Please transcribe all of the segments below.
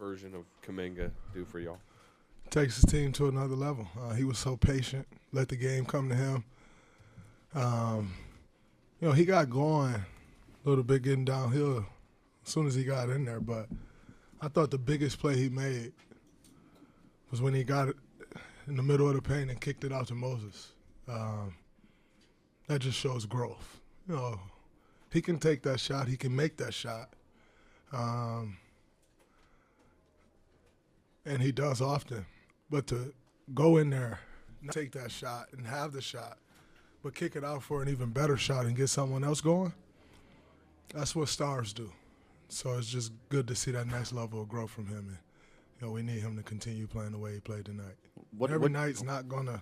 version of Kuminga do for y'all? Takes his team to another level. He was so patient, let the game come to him. He got going a little bit getting downhill as soon as he got in there, but I thought the biggest play he made was when he got it in the middle of the paint and kicked it out to Moses. That just shows growth. He can take that shot. He can make that shot. And he does often. But to go in there, take that shot and have the shot, but kick it out for an even better shot and get someone else going, that's what stars do. So it's just good to see that next level of growth from him. And, we need him to continue playing the way he played tonight. Every night's not going to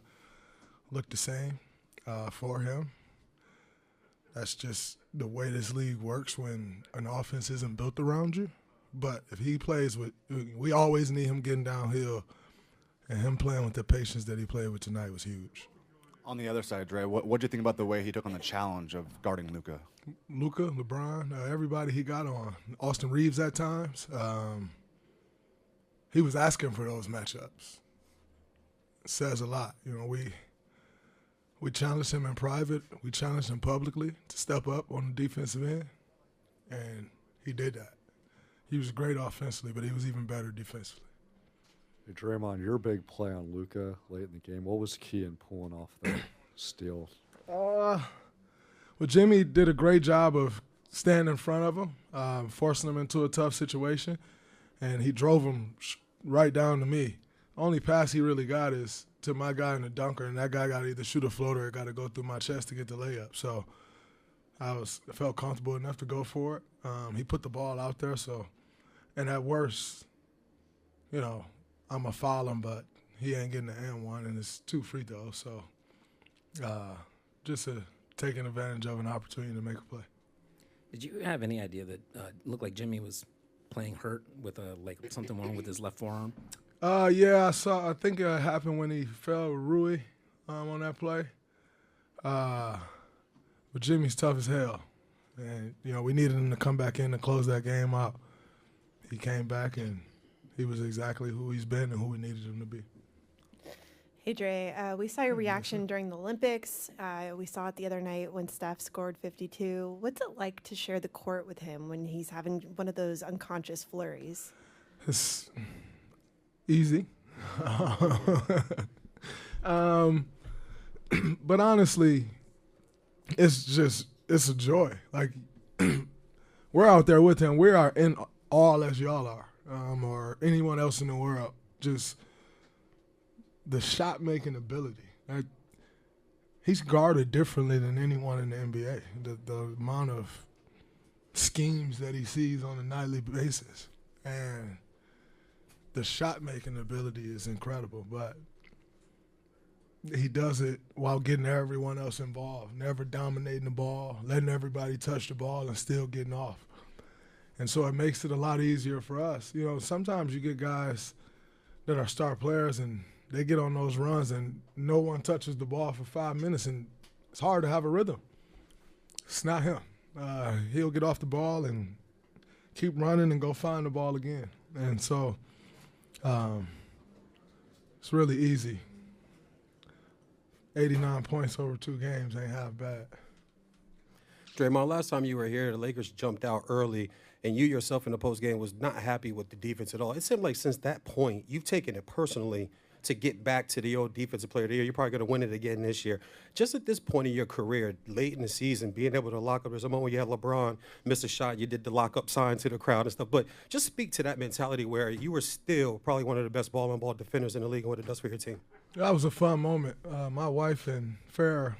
look the same for him. That's just the way this league works when an offense isn't built around you. But if he plays we always need him getting downhill, and him playing with the patience that he played with tonight was huge. On the other side, Dre, what do you think about the way he took on the challenge of guarding Luka? Luka, LeBron, everybody he got on. Austin Reeves at times. He was asking for those matchups. It says a lot. We challenged him in private. We challenged him publicly to step up on the defensive end, and he did that. He was great offensively, but he was even better defensively. Hey, Draymond, your big play on Luka late in the game, what was key in pulling off the steal? Well, Jimmy did a great job of standing in front of him, forcing him into a tough situation, and he drove him right down to me. Only pass he really got is to my guy in the dunker, and that guy got to either shoot a floater or got to go through my chest to get the layup. So I felt comfortable enough to go for it. He put the ball out there, and at worst, I'm going to foul him, but he ain't getting the and one, and it's 2 free throws. So just taking advantage of an opportunity to make a play. Did you have any idea that looked like Jimmy was playing hurt with something wrong with his left forearm? Yeah, I think it happened when he fell with Rui on that play. But Jimmy's tough as hell. And, we needed him to come back in to close that game out. He came back, and he was exactly who he's been and who we needed him to be. Hey, Dre, we saw your reaction during the Olympics. We saw it the other night when Steph scored 52. What's it like to share the court with him when he's having one of those unconscious flurries? It's easy. But honestly, it's a joy. Like, we're out there with him. We are in all as y'all are, or anyone else in the world. Just the shot-making ability. Like, he's guarded differently than anyone in the NBA. The amount of schemes that he sees on a nightly basis. And the shot-making ability is incredible, but he does it while getting everyone else involved, never dominating the ball, letting everybody touch the ball and still getting off. And so it makes it a lot easier for us. Sometimes you get guys that are star players and they get on those runs and no one touches the ball for 5 minutes, and it's hard to have a rhythm. It's not him. He'll get off the ball and keep running and go find the ball again. And so it's really easy. 89 points over 2 games ain't half bad. Draymond, last time you were here, the Lakers jumped out early, and you yourself in the postgame was not happy with the defense at all. It seemed like since that point, you've taken it personally to get back to the old defensive player of the year. You're probably going to win it again this year. Just at this point in your career, late in the season, being able to lock up, there's a moment where you had LeBron miss a shot, you did the lock-up sign to the crowd and stuff. But just speak to that mentality where you were still probably one of the best ball-on-ball defenders in the league and what it does for your team. That was a fun moment. My wife and Farrah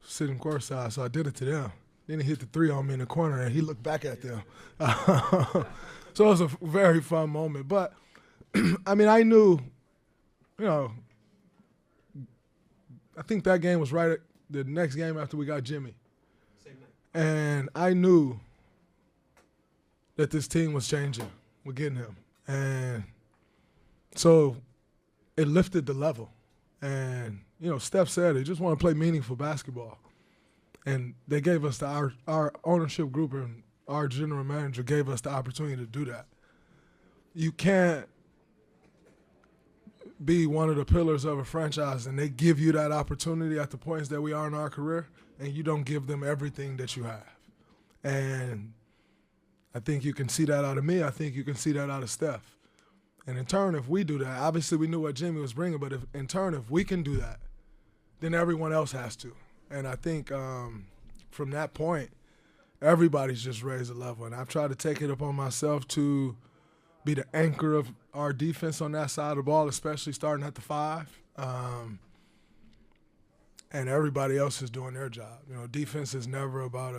sitting courtside, so I did it to them. Then he hit the 3 on me in the corner, and he looked back at them. So it was a very fun moment. But, I mean, I knew, I think that game was right at the next game after we got Jimmy. Same night. And I knew that this team was changing with getting him. And so it lifted the level. And, Steph said, he just want to play meaningful basketball. And they gave us our ownership group and our general manager gave us the opportunity to do that. you can't be one of the pillars of a franchise and they give you that opportunity at the points that we are in our career and you don't give them everything that you have. And I think you can see that out of me. I think you can see that out of Steph. And in turn, if we do that, obviously we knew what Jimmy was bringing, but in turn, if we can do that, then everyone else has to. And I think from that point, everybody's just raised a level. And I've tried to take it upon myself to be the anchor of our defense on that side of the ball, especially starting at the 5. And everybody else is doing their job. You know, defense is never about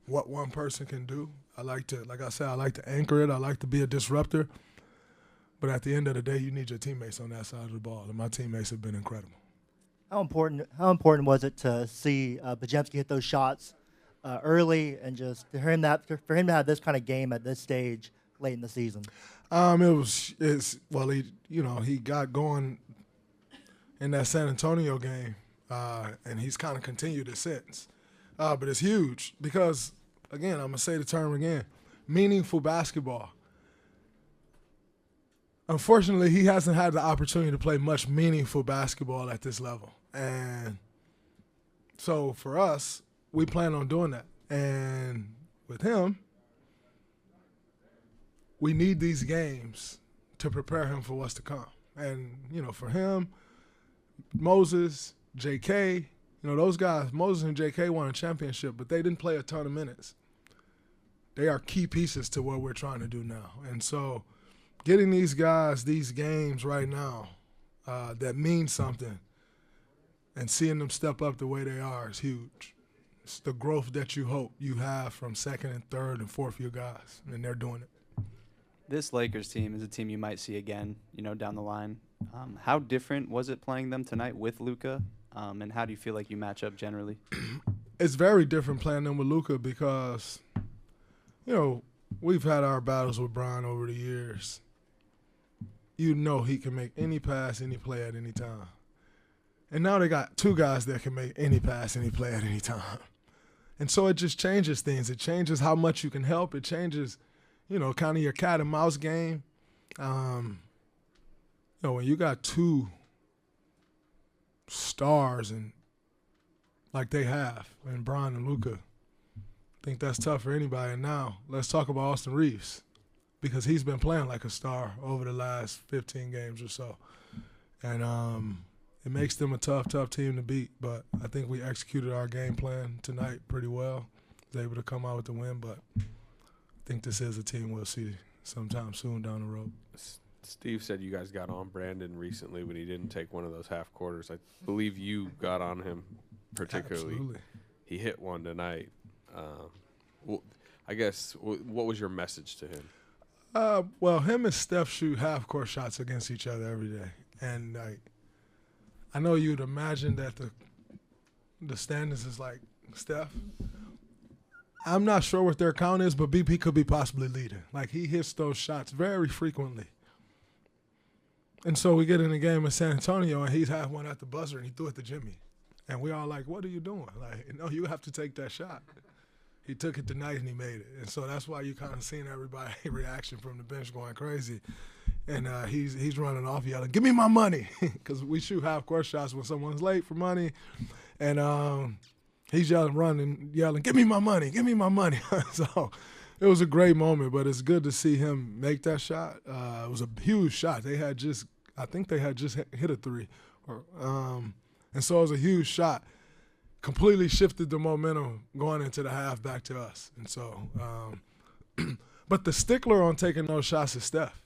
what one person can do. I like to, like I said, I like to anchor it. I like to be a disruptor. But at the end of the day, you need your teammates on that side of the ball, and my teammates have been incredible. How important was it to see Podziemski hit those shots early, and just for him to have this kind of game at this stage late in the season? He got going in that San Antonio game, and he's kind of continued it since. But it's huge because, again, I'm gonna say the term again, meaningful basketball. Unfortunately, he hasn't had the opportunity to play much meaningful basketball at this level. And so for us, we plan on doing that. And with him, we need these games to prepare him for what's to come. And, you know, for him, Moses, J.K., you know, those guys, Moses and J.K. won a championship, but they didn't play a ton of minutes. They are key pieces to what we're trying to do now. And so getting these guys these games right now that mean something and seeing them step up the way they are is huge. It's the growth that you hope you have from second and third and fourth year guys, and they're doing it. This Lakers team is a team you might see again, you know, down the line. How different was it playing them tonight with Luka, and how do you feel like you match up generally? It's very different playing them with Luka because, you know, we've had our battles with Brian over the years. You know he can make any pass, any play at any time. And now they got two guys that can make any pass, any play at any time. And so it just changes things. It changes how much you can help. It changes, you know, kind of your cat and mouse game. You know, when you got two stars and like they have, and Brian and Luka, I think that's tough for anybody. And now let's talk about Austin Reeves, because he's been playing like a star over the last 15 games or so. And it makes them a tough team to beat. But I think we executed our game plan tonight pretty well. Was able to come out with the win, but I think this is a team we'll see sometime soon down the road. Steve said you guys got on Brandon recently when he didn't take one of those half quarters. I believe you got on him particularly. Absolutely. He hit one tonight. I guess, what was your message to him? Well, him and Steph shoot half-court shots against each other every day. And I know you'd imagine that the standings is like Steph. I'm not sure what their count is, but BP could be possibly leading. Like, he hits those shots very frequently. And so we get in the game in San Antonio, and he's had one at the buzzer, and he threw it to Jimmy. And we all like, what are you doing? Like, no, you have to take that shot. He took it tonight, and he made it. And so that's why you kind of seen everybody reaction from the bench going crazy. And he's running off yelling, give me my money, because we shoot half-court shots when someone's late for money. And he's yelling, give me my money, give me my money. So it was a great moment, but it's good to see him make that shot. It was a huge shot. I think they had just hit a three. And so it was a huge shot. Completely shifted the momentum going into the half back to us. And so, but the stickler on taking those shots is Steph.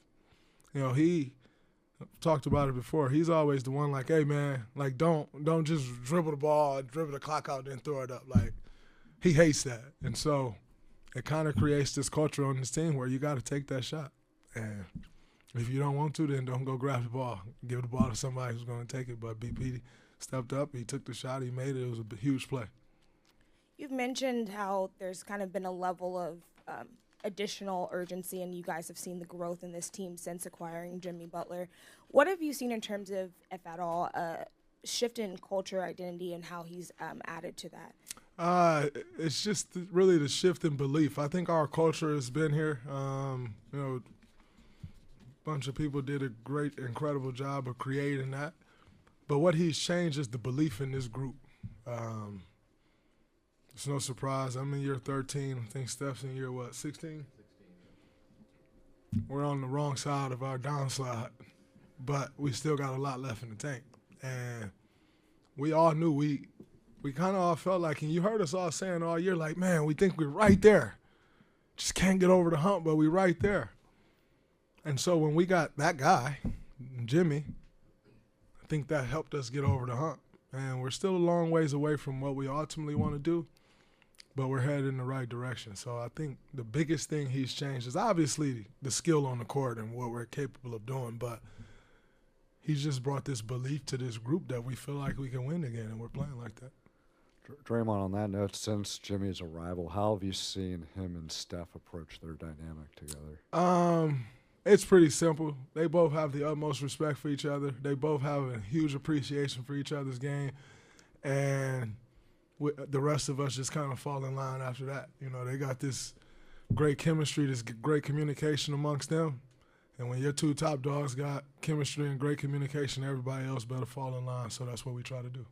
You know, he talked about it before. He's always the one like, hey, man, like, don't just dribble the ball, dribble the clock out, then throw it up. Like, he hates that. And so it kind of creates this culture on this team where you got to take that shot. And if you don't want to, then don't go grab the ball. Give the ball to somebody who's going to take it. But BP stepped up. He took the shot. He made it. It was a huge play. You've mentioned how there's kind of been a level of additional urgency, and you guys have seen the growth in this team since acquiring Jimmy Butler. What have you seen in terms of, if at all, a shift in culture, identity, and how he's added to that? It's just really the shift in belief. I think our culture has been here. You know, a bunch of people did a great, incredible job of creating that. But what he's changed is the belief in this group. It's no surprise. I'm in year 13. I think Steph's in year, 16? We're on the wrong side of our downslide, but we still got a lot left in the tank. And we all knew we kind of all felt like, and you heard us all saying all year, like, man, we think we're right there. Just can't get over the hump, but we're right there. And so when we got that guy, Jimmy, I think that helped us get over the hump. And we're still a long ways away from what we ultimately want to do, but we're headed in the right direction. So I think the biggest thing he's changed is obviously the skill on the court and what we're capable of doing, but he's just brought this belief to this group that we feel like we can win again, and we're playing like that. Draymond, on that note, since Jimmy's arrival, how have you seen him and Steph approach their dynamic together? It's pretty simple. They both have the utmost respect for each other. They both have a huge appreciation for each other's game, and the rest of us just kind of fall in line after that. You know, they got this great chemistry, this great communication amongst them, and when your two top dogs got chemistry and great communication, everybody else better fall in line, so that's what we try to do.